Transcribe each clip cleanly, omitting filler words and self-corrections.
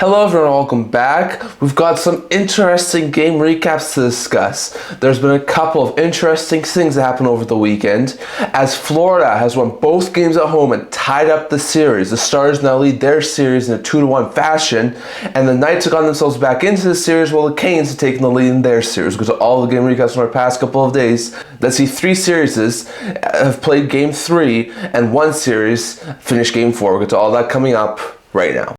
Hello everyone, welcome back. We've got some interesting game recaps to discuss. There's been a couple of interesting things that happened over the weekend, as Florida has won both games at home and tied up the series. The Stars now lead their series in a 2-1 fashion, and the Knights have gotten themselves back into the series while the Canes have taken the lead in their series. Because of all the game recaps from our past couple of days, let's see, three series have played game 3 and one series finished game 4. We'll get to all that coming up right now.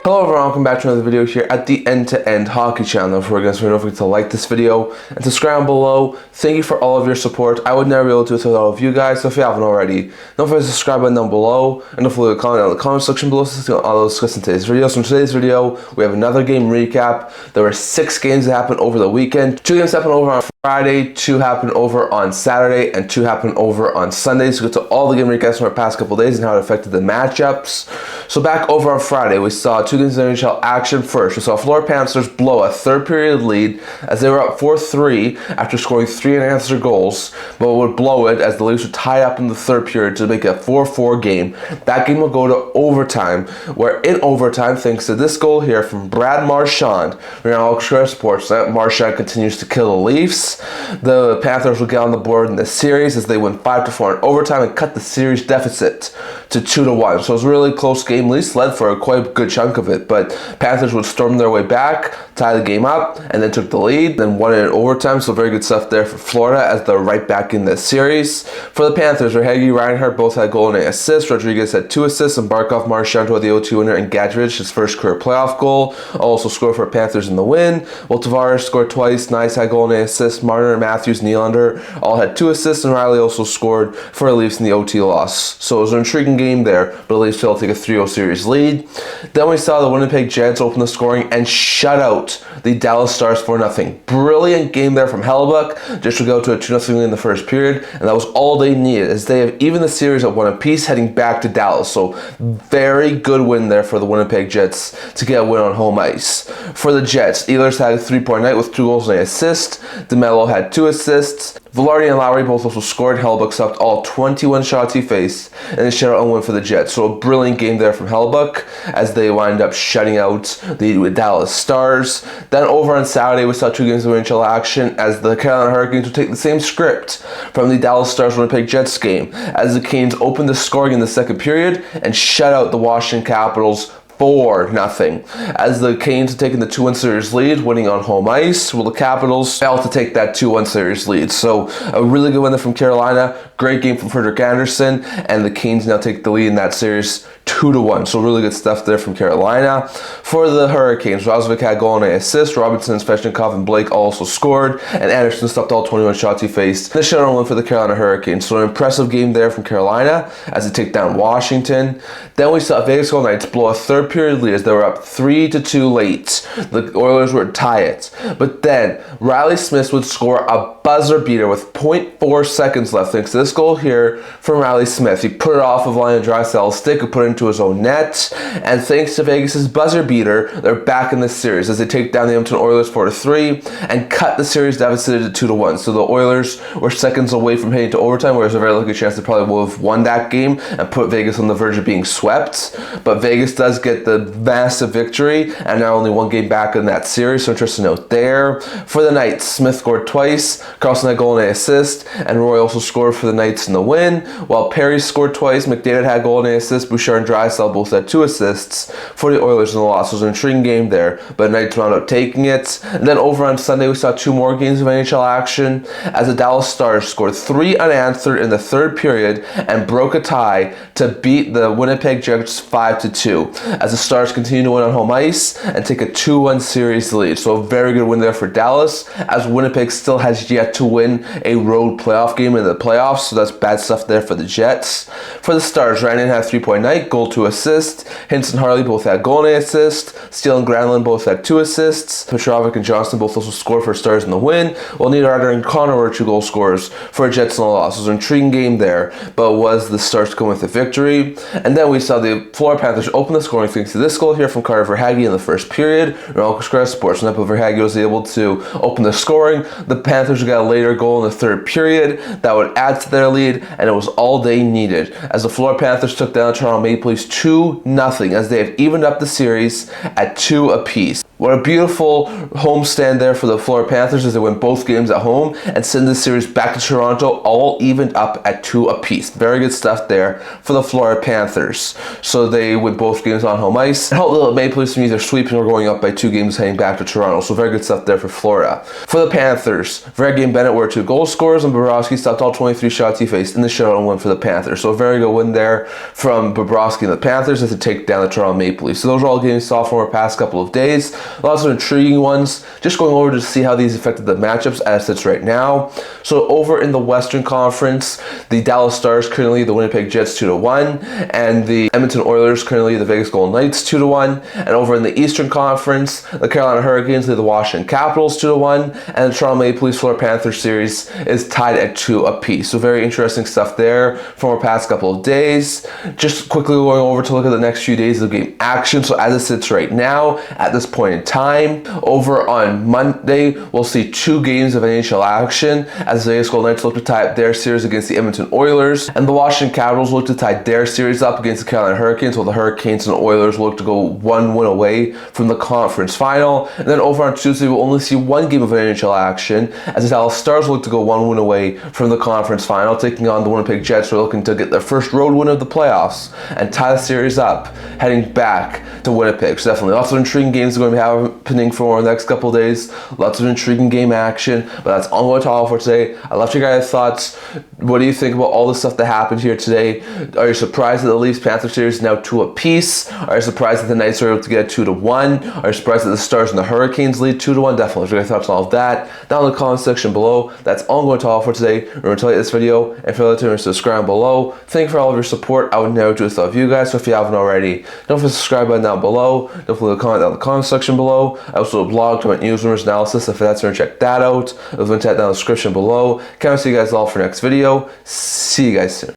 Hello everyone, welcome back to another video here at the End-to-End Hockey channel. Before we get started, don't forget to like this video and subscribe below. Thank you for all of your support. I would never be able to do it without all of you guys, so if you haven't already, don't forget to subscribe button down below, and don't forget to comment down in the comment section below so I'll discuss in today's video. So in today's video, we have another game recap. There were 6 games that happened over the weekend. 2 games happened over on Friday, 2 happened over on Saturday, and 2 happened over on Sunday. So we get to all the game recaps from our past couple days and how it affected the matchups. So back over on Friday, we saw 2 games of NHL Action first. We saw Florida Panthers blow a third period lead as they were up 4-3 after scoring 3 unanswered goals, but would blow it as the Leafs would tie up in the third period to make it a 4-4 game. That game will go to overtime, where in overtime, thanks to this goal here from Brad Marchand, we're on all sports, that Marchand continues to kill the Leafs. The Panthers will get on the board in the series as they win 5-4 in overtime and cut the series deficit to 2-1. So it was a really close game. Leafs led for a quite good chunk of it, but Panthers would storm their way back, tie the game up, and then took the lead, then won it in overtime. So very good stuff there for Florida as they're right back in this series. For the Panthers, Verhaeghe, Reinhart both had goal and an assist. Rodriguez had 2 assists, and Barkov, Marchand had the O2 winner, and Gadrich, his first career playoff goal, also scored for Panthers in the win. While Tavares scored twice, Nice had goal and an assist. Marner, Matthews, Nylander all had 2 assists, and Riley also scored for the Leafs in the OT loss. So it was an intriguing game there, but the Leafs still take a 3-0 series lead. Then we saw the Winnipeg Jets open the scoring and shut out the Dallas Stars 4-0. Brilliant game there from Hellebuck, just to go to a 2-0 lead in the first period, and that was all they needed, as they have even the series at 1 apiece heading back to Dallas. So very good win there for the Winnipeg Jets to get a win on home ice. For the Jets, Ehlers had a 3-point night with 2 goals and an assist. DeMello had 2 assists. Velarde and Lowry both also scored. Hellebuck stopped all 21 shots he faced, and a shutout win for the Jets. So a brilliant game there from Hellebuck as they wind up shutting out the Dallas Stars. Then over on Saturday, we saw 2 games of NHL Action as the Carolina Hurricanes would take the same script from the Dallas Stars Winnipeg Jets game, as the Canes opened the scoring in the second period and shut out the Washington Capitals 4-0, as the Canes had taken the 2-1 series lead, winning on home ice, while the Capitals failed to take that 2-1 series lead. So a really good win there from Carolina, great game from Frederik Andersen, and the Canes now take the lead in that series 2-1. So really good stuff there from Carolina. For the Hurricanes, Roslovic had a goal and an assist. Robinson, Svechnikov, and Blake also scored, and Anderson stopped all 21 shots he faced. The shutout win for the Carolina Hurricanes. So an impressive game there from Carolina as they take down Washington. Then we saw Vegas Golden Knights blow a third period lead as they were up 3-2 late. The Oilers would tie it, but then Riley Smith would score a buzzer beater with 0.4 seconds left. Thanks to this goal here from Riley Smith, he put it off of Leon Draisaitl's stick and put it into his own net. And thanks to Vegas's buzzer beater, they're back in this series as they take down the Edmonton Oilers 4-3 and cut the series deficit to 2-1. So the Oilers were seconds away from heading to overtime, where there's a very lucky chance they probably would have won that game and put Vegas on the verge of being swept. But Vegas does get the massive victory and now only 1 game back in that series. So interesting note there. For the Knights, Smith scored twice, Carlson had a goal and an assist, and Roy also scored for the Knights in the win, while Perry scored twice, McDavid had a goal and an assist, Bouchard and Draisaitl both had 2 assists for the Oilers in the loss. So it was an intriguing game there, but Knights wound up taking it. And then over on Sunday, we saw 2 more games of NHL Action as the Dallas Stars scored 3 unanswered in the third period and broke a tie to beat the Winnipeg Jets 5-2, as the Stars continue to win on home ice and take a 2-1 series lead. So a very good win there for Dallas, as Winnipeg still has yet to win a road playoff game in the playoffs, so that's bad stuff there for the Jets. For the Stars, Ryan had a 3-point night, goal, 2 assists. Hintz and Harley both had goal and an assist. Steele and Granlund both had 2 assists. Petrovic and Johnston both also scored for Stars in the win, while Niederreiter and Connor were 2 goal scorers for Jets in the loss. It was an intriguing game there, but was the Stars going with the victory. And then we saw the Florida Panthers open the scoring thanks to this goal here from Carter Verhaeghe in the first period. Ronaldo Square Sports Net, but Verhaeghe was able to open the scoring. The Panthers got a later goal in the third period that would add to their lead, and it was all they needed as the Florida Panthers took down the Toronto Maple Leafs 2-0 as they have evened up the series at 2 apiece. What a beautiful homestand there for the Florida Panthers as they win both games at home and send the series back to Toronto, all evened up at 2 apiece. Very good stuff there for the Florida Panthers. So they win both games on home ice and help the Maple Leafs from either sweeping or going up by 2 games heading back to Toronto. So very good stuff there for Florida. For the Panthers, Verhaeghe and Bennett were 2 goal scorers, and Bobrovsky stopped all 23 shots he faced in the shutout and win for the Panthers. So a very good win there from Bobrovsky and the Panthers as they take down the Toronto Maple Leafs. So those are all games we saw from our past couple of days. Lots of intriguing ones. Just going over to see how these affected the matchups as it's right now. So over in the Western Conference, the Dallas Stars currently the Winnipeg Jets 2-1, and the Edmonton Oilers currently the Vegas Golden Knights 2-1. And over in the Eastern Conference, the Carolina Hurricanes lead the Washington Capitals 2-1, and the Toronto Maple Leafs Florida Panthers series is tied at 2 apiece. So very interesting stuff there from our past couple of days. Just quickly going over to look at the next few days of game action. So as it sits right now, at this point in time, over on Monday, we'll see 2 games of NHL action as the Vegas Golden Knights look to tie up their series against the Edmonton Oilers, and the Washington Capitals look to tie their series up against the Carolina Hurricanes, while the Hurricanes and Oilers look to go 1 win away from the conference final. And then over on Tuesday, we'll only see 1 game of NHL action as the Dallas Stars look to go 1 win away from the conference final, taking on the Winnipeg Jets, who are looking to get their first road win of the playoffs and tie the series up, heading back to Winnipeg. So definitely lots of intriguing games are going to be happening for the next couple of days. Lots of intriguing game action, but that's all I'm going to talk for today. I left you guys' thoughts. What do you think about all the stuff that happened here today? Are you surprised that the Leafs-Panther series is now 2 apiece? Are you surprised that the Knights are able to get 2-1? Are you surprised that the Stars and the Hurricanes lead 2-1? Definitely leave your thoughts on all of that down in the comment section below. That's all I'm going to talk for today. Remember to like this video, and if you're not to subscribe below. Thank you for all of your support. I would never do this without you guys, so if you haven't already, don't forget to subscribe button down below. Don't forget to comment down in the comment section below. I also have a blog to my news rumors analysis if that's going to check that out. I'll link that down in the description below. Can't wait to see you guys all for next video. See you guys soon.